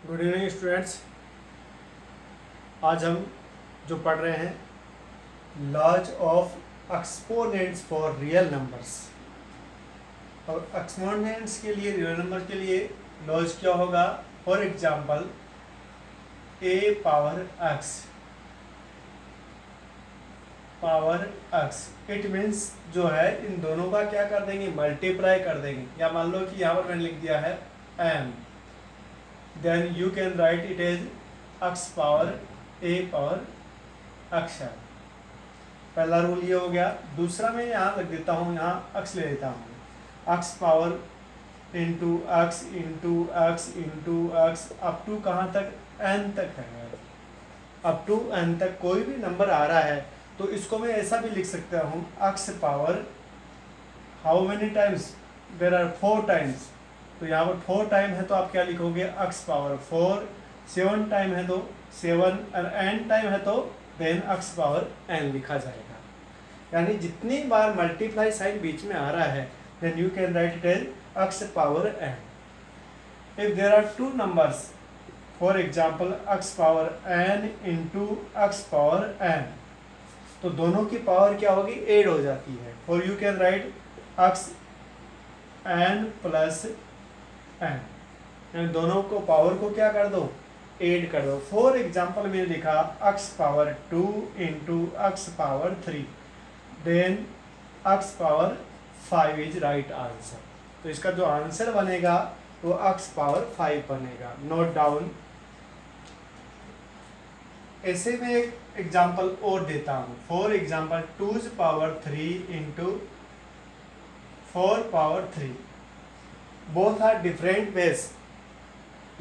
Good evening students. आज हम जो पढ़ रहे हैं laws of exponents for real numbers. और एक्सपोनेंट्स के लिए, रियल नंबर के लिए लॉज क्या होगा? For example a power x it means जो है इन दोनों का क्या कर देंगे, मल्टीप्लाई कर देंगे। या मान लो कि यहाँ पर मैंने लिख दिया है m, then you can write it as x power a power x है। पहला रूल ये हो गया। दूसरा मैं यहाँ रख देता हूँ, यहाँ x ले लेता हूँ, x power into x into x into x up to कहाँ तक? n तक है। अप टू n तक कोई भी नंबर आ रहा है तो इसको मैं ऐसा भी लिख सकता हूँ, x power how many times? There are 4 times. तो यहाँ पर 4 टाइम है तो आप क्या लिखोगे? x power 4। 7 टाइम है तो 7, और n टाइम है तो देन x पावर n लिखा जाएगा। यानी जितनी बार मल्टीप्लाई साइन बीच में आ रहा है then you can write it as x power n। If there are 2 numbers, for example x power n into x power n, तो दोनों की पावर क्या होगी? ऐड हो जाती है। और you can write x n plus n, यानी दोनों को पावर को क्या कर दो? ऐड कर दो। फॉर एग्जाम्पल मैंने लिखा x power 2 into x power 3, then x power 5 is right answer. तो इसका जो आंसर बनेगा वो x पावर 5 बनेगा। Note down. ऐसे में एक एग्जाम्पल और देता हूँ। For example 2 power 3 into 4 power 3, both are different base,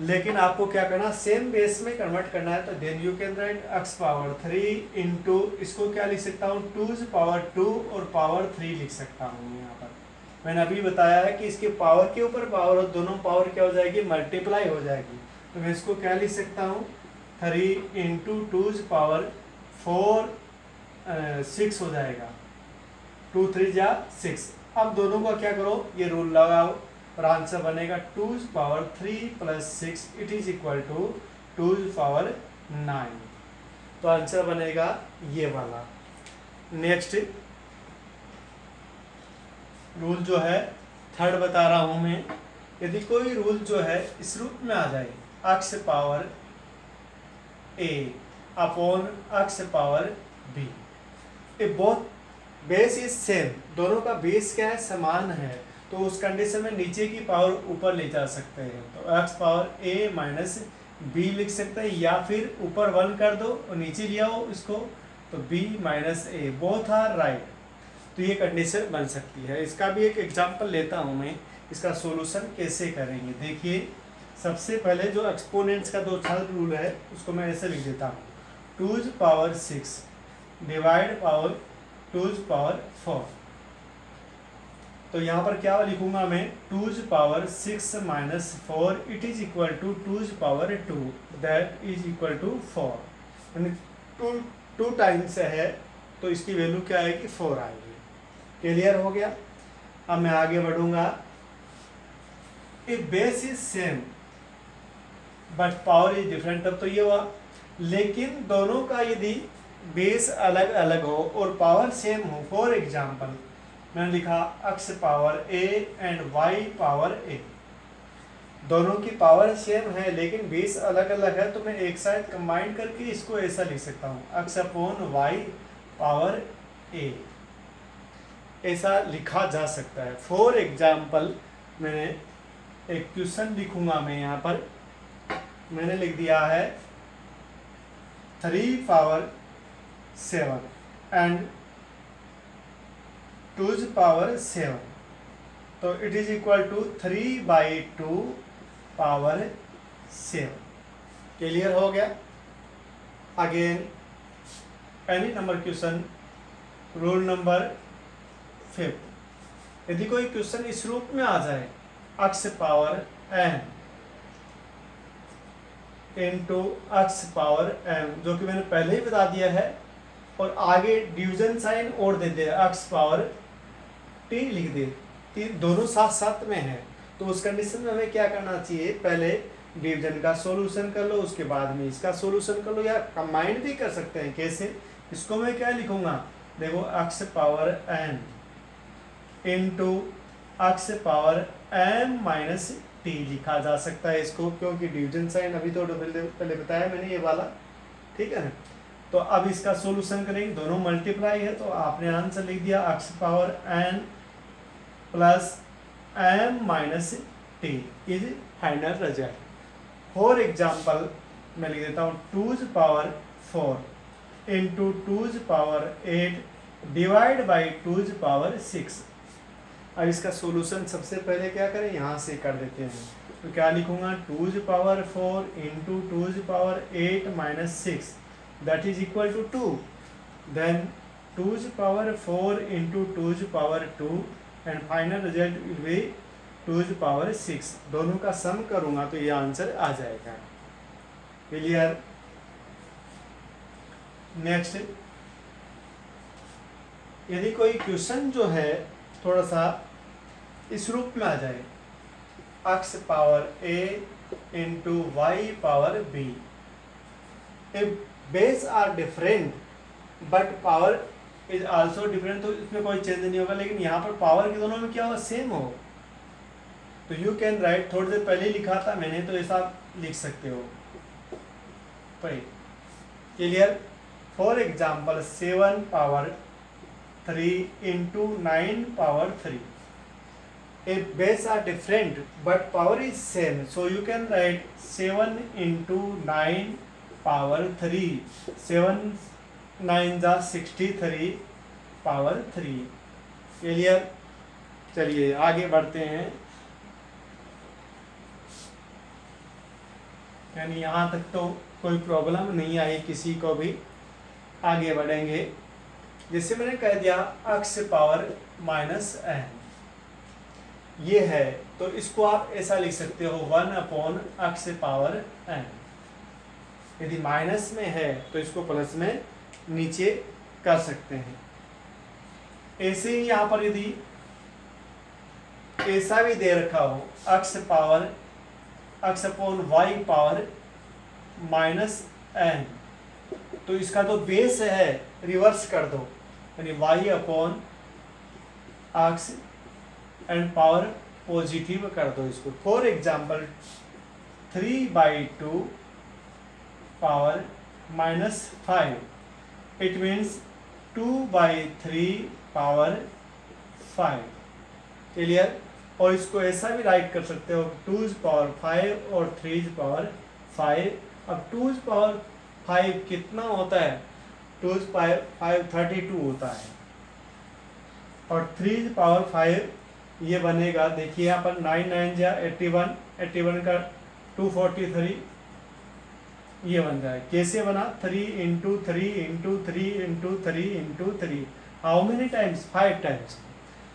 लेकिन आपको क्या करना? सेम बेस में कन्वर्ट करना है। तो then you can write x power 3 into, इसको क्या लिख सकता हूँ? 2 पावर 2 और पावर 3 लिख सकता हूँ। यहाँ पर मैंने अभी बताया है कि इसके पावर के ऊपर पावर हो, दोनों पावर क्या हो जाएगी? मल्टीप्लाई हो जाएगी। तो मैं इसको क्या लिख सकता हूँ? 3 इंटू 2 पावर 4 6 हो जाएगा। 2 3 जा 6। अब दोनों का क्या करो? ये रूल लगाओ और आंसर बनेगा 2 power 3 plus 6 it is equal to 2 power 9। तो आंसर बनेगा ये वाला। नेक्स्ट रूल जो है थर्ड बता रहा हूं मैं। यदि कोई रूल जो है इस रूप में आ जाए, x power a upon x power b, ये बोथ बेस इज सेम, दोनों का बेस क्या है? समान है। तो उस कंडीशन में नीचे की पावर ऊपर ले जा सकते हैं। तो x power a minus b लिख सकते हैं, या फिर ऊपर 1 कर दो और नीचे लिया हो इसको, तो b minus a, both are right. तो ये कंडीशन बन सकती है। इसका भी एक एग्जांपल लेता हूँ मैं, इसका सॉल्यूशन कैसे करेंगे। देखिए, सबसे पहले जो एक्सपोनेंट्स का दो थर्ड रूल है उसको मैं ऐसे लिख देता हूँ, 2 पावर 6 डिवाइड पावर 2 पावर 4। तो यहाँ पर क्या लिखूंगा मैं? 2 power 6 minus 4 it is equal to 2 power 2, that is equal to 4। यानी 2 टाइम्स है तो इसकी वैल्यू क्या आएगी? 4 आएगी। क्लियर हो गया? अब मैं आगे बढ़ूंगा। If base is same but power is different, तब तो ये हुआ। लेकिन दोनों का यदि बेस अलग अलग हो और पावर सेम हो, फॉर एग्जाम्पल मैंने लिखा x power a and y power a, दोनों की पावर सेम है लेकिन बेस अलग अलग है, तो मैं एक साइड कंबाइन करके इसको ऐसा लिख सकता हूँ, x upon y power a, ऐसा लिखा जा सकता है। फॉर एग्जाम्पल मैंने एक क्वेश्चन लिखूंगा मैं। यहाँ पर मैंने लिख दिया है 3 पावर 7 एंड 2 पावर 7, तो it is equal to 3/2 power 7। Clear हो गया? Again any number question, rule number 5। यदि कोई क्वेश्चन इस रूप में आ जाए, x power n into x power m, जो कि मैंने पहले ही बता दिया है, और आगे डिवीजन साइन और दे दे, x पावर t लिख दे, दोनों साथ साथ में है, तो उस कंडीशन में हमें क्या करना चाहिए? पहले डिवीजन का सॉल्यूशन कर लो, उसके बाद में इसका सॉल्यूशन कर लो, या कंबाइंड भी कर सकते हैं। कैसे? इसको मैं क्या लिखूंगा, देखो x power n into x power m minus T लिखा जा सकता है इसको, क्योंकि डिवीजन साइन अभी तो पहले बताया मैंने ये वाला, ठीक है ना। तो अब इसका सॉल्यूशन करेंगे, दोनों मल्टीप्लाई है, तो आपने आंसर लिख दिया x power n plus m minus T is final result. For example मैं लिख देता हूँ 2 power 4 into 2 power 8 divide by 2 power 6। अब इसका सॉल्यूशन सबसे पहले क्या करें, यहाँ से कर देते हैं। तो क्या लिखूंगा, 2 power 4 into 2 power 8 minus 6 that is equal to 2। Then 2 power 4 into 2 power 2 and final result will be 2 power 6। दोनों का सम करूंगा तो ये आंसर आ जाएगा। क्लियर? नेक्स्ट, यदि कोई क्वेश्चन जो है थोड़ा सा इस रूप में आ जाए, x power a into y power b, base are different but power is also different, तो इसमें कोई चेंज नहीं होगा, लेकिन यहाँ पर पावर के दोनों में क्या होगा, सेम हो। तो यू कैन राइट, थोड़ी देर पहले लिखा था मैंने, तो ऐसा लिख सकते हो। Clear? For example 7 power 3 into 9 power 3, if base are different but power is same, so you can write 7 into 9 power 3, 7 9 जा 63 पावर 3। क्लियर? चलिए आगे बढ़ते हैं, यानी यहाँ तक तो कोई प्रॉब्लम नहीं आई किसी को भी। आगे बढ़ेंगे, जैसे मैंने कह दिया x पावर माइनस n ये है, तो इसको आप ऐसा लिख सकते हो 1 अपॉन x पावर n। यदि माइनस में है तो इसको प्लस में नीचे कर सकते हैं। ऐसे ही यहाँ पर यदि ऐसा भी दे रखा हो x power x upon y power minus n, तो इसका तो बेस है रिवर्स कर दो, यानी y upon x and power positive कर दो इसको। For example 3/2 power minus 5, it means 2/3 power 5। Clear? और इसको ऐसा भी राइट कर सकते हो 2 पावर 5 और 3 पावर 5। अब 2 पावर 5 कितना होता है, 2 पावर 5 32 होता है, और 3 पावर 5 ये बनेगा, देखिए यहाँ पर 9 9 जा 81, 81 का 243 ये बन जाए। कैसे बना, 3 into 3 into 3 into 3 into 3, how many times, 5 times.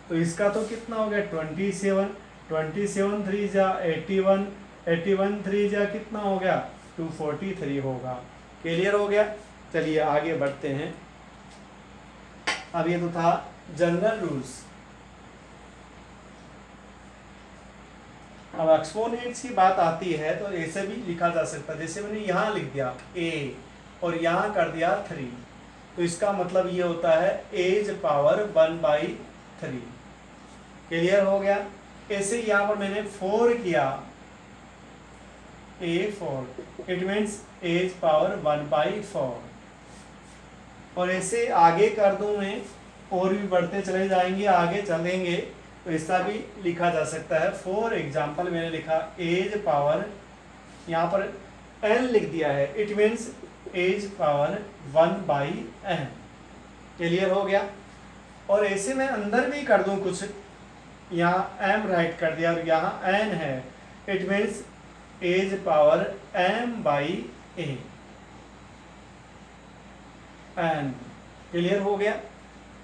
तो इसका तो कितना हो गया 27, 27 3 जा 81, 81 3 जा कितना हो गया 243 होगा। क्लियर हो गया? चलिए आगे बढ़ते हैं। अब ये तो था जनरल रूल्स। अब एक्सपोनेंट्स की बात आती है तो ऐसे भी लिखा जा सकता है, जैसे मैंने यहाँ लिख दिया a और यहाँ कर दिया 3, तो इसका मतलब ये होता है एज पावर 1/3। क्लियर हो गया? ऐसे यहाँ पर मैंने 4 किया, a4, it means as power 1/4। और ऐसे आगे कर दूं मैं, और भी बढ़ते चले जाएंगे, आगे चलेंगे तो ऐसा भी लिखा जा सकता है। फॉर एग्जाम्पल मैंने लिखा एज पावर, यहाँ पर n लिख दिया है, it means as power 1/n। Clear हो गया? और ऐसे मैं अंदर भी कर दूं कुछ, यहाँ m राइट कर दिया और यहाँ n है, it means as power m/a n। Clear हो गया?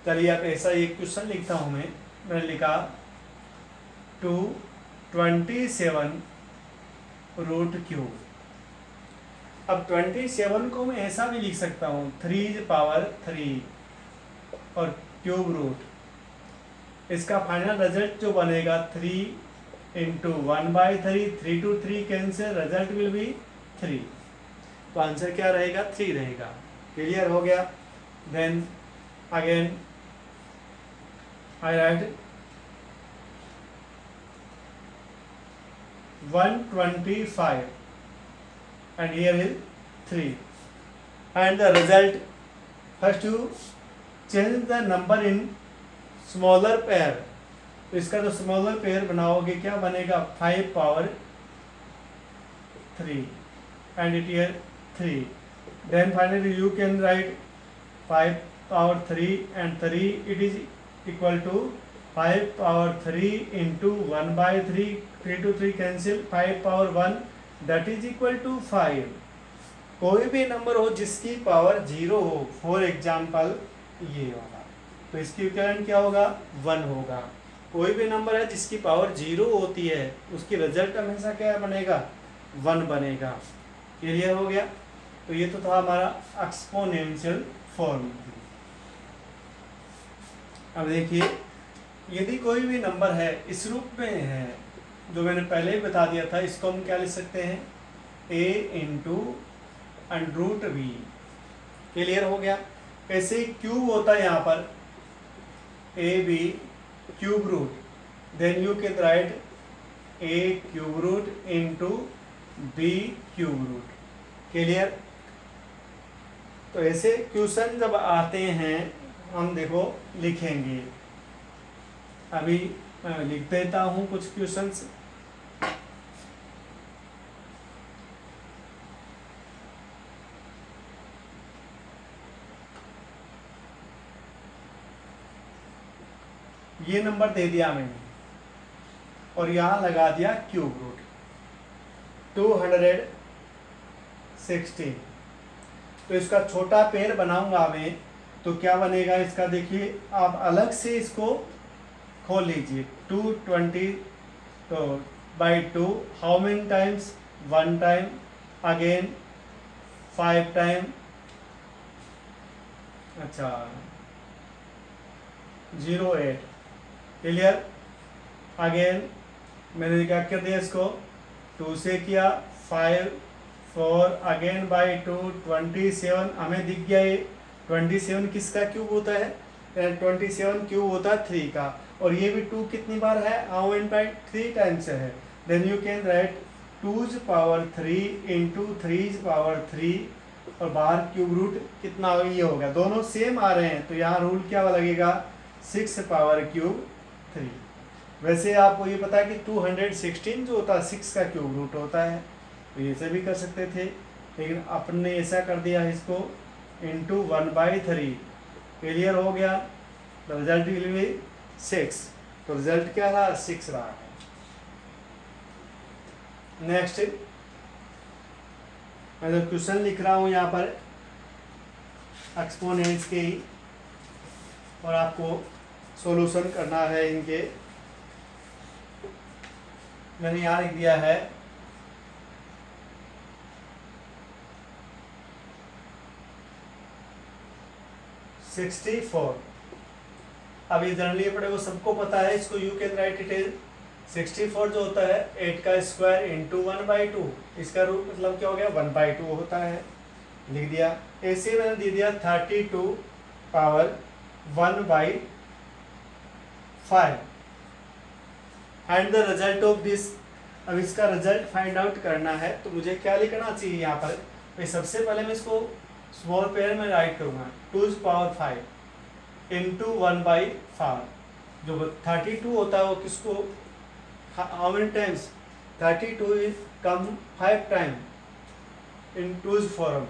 चलिए अब ऐसा एक क्वेश्चन लिखता हूँ मैंने लिखा 227 रूट क्यूब। अब 27 को मैं ऐसा भी लिख सकता हूँ 3 पावर 3 और क्यूब रूट। इसका फाइनल रिजल्ट जो बनेगा 3 into 1/3, 3 to 3 cancel, result will B 3। तो आंसर क्या रहेगा? 3 रहेगा। क्लियर हो गया? Then again I write 125 and here is 3 and the result, first you change the number in smaller pair। तो इसका जो स्मॉलर पेयर बनाओगे क्या बनेगा? 5 power 3 and it here 3। then finally you can write 5 power 3 and 3, it is equal to 5 power 3 into 1/3, 3 to 3 cancel, 5 power 1 that is equal to 5। कोई भी number हो जिसकी पावर 0 हो, फॉर एग्जाम्पल ये होगा, तो इसकी इक्विवेलेंट क्या होगा? 1 होगा। कोई भी नंबर है जिसकी पावर 0 होती है, उसकी रिजल्ट हमेशा क्या बनेगा? 1 बनेगा। क्लियर हो गया? तो ये तो था हमारा एक्सपोनेंशियल फॉर्म। अब देखिए, यदि कोई भी नंबर है इस रूप में है, जो मैंने पहले ही बता दिया था, इसको हम क्या लिख सकते हैं? a into √b। क्लियर हो गया? ऐसे क्यूब होता है यहाँ पर, a b cube root, then you can write a cube root into b cube root. Clear? तो ऐसे क्वेश्चन जब आते हैं हम देखो लिखेंगे। अभी मैं लिख देता हूँ कुछ क्वेश्चंस। ये नंबर दे दिया मैंने और यहाँ लगा दिया क्यूब रूट 216। तो इसका छोटा पेड़ बनाऊंगा मैं, तो क्या बनेगा इसका? देखिए आप अलग से इसको खोल लीजिए। 220 तो by 2 how many times? 1 time, again 5 time, अच्छा 08। क्लियर? अगेन मैंने क्या कर दिया इसको? 2 से किया, 5 4 अगेन बाई 2 27। हमें दिख गया ये 27 किसका क्यूब होता है? 27 क्यूब होता है 3 का। और ये भी 2 कितनी बार है? हाउ मेनी बाई 3 टाइम्स है। Then you can write 2's power 3 into 3's power 3 और बाहर क्यूब रूट कितना ये होगा? दोनों सेम आ रहे हैं, तो यहाँ रूल क्या लगेगा? 6 पावर क्यूब 3। वैसे आपको ये पता है कि 216 जो होता है 6 का क्यूब रूट होता है, तो ये से भी कर सकते थे, लेकिन अपने ऐसा कर दिया इसको इंटू 1/3। क्लियर हो गया? Result will B 6। तो रिजल्ट क्या रहा? 6 रहा है। नेक्स्ट मैं जो क्वेश्चन लिख रहा हूँ यहाँ पर एक्सपोनेंट्स के ही, और आपको सॉल्यूशन करना है इनके। मैंने यहाँ लिख दिया है 64। अब ये जनरली पड़े वो सबको पता है, इसको you can write it is 64 जो होता है 8 का स्क्वायर इंटू 1/2। इसका रूट मतलब क्या हो गया? 1/2 होता है। लिख दिया। ऐसे मैंने दे दिया 32 power 1/5 and the result of this. अब इसका रिजल्ट फाइंड आउट करना है, तो मुझे क्या लिखना चाहिए यहाँ पर? भाई सबसे पहले मैं इसको स्मॉल पेयर में राइट करूँगा 2's पावर 5 इंटू 1/5। जो 32 होता है वो किसको how many times? 32 is come 5 time in 2's form,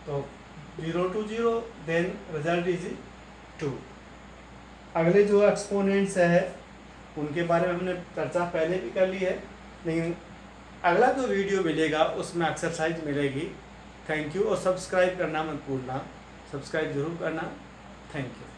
तो 0 to 0, देन रिजल्ट इज 2। अगले जो एक्सपोनेंट्स है उनके बारे में हमने चर्चा पहले भी कर ली है, लेकिन अगला जो वीडियो मिलेगा उसमें एक्सरसाइज मिलेगी। Thank you. और सब्सक्राइब करना मत भूलना, सब्सक्राइब जरूर करना। Thank you.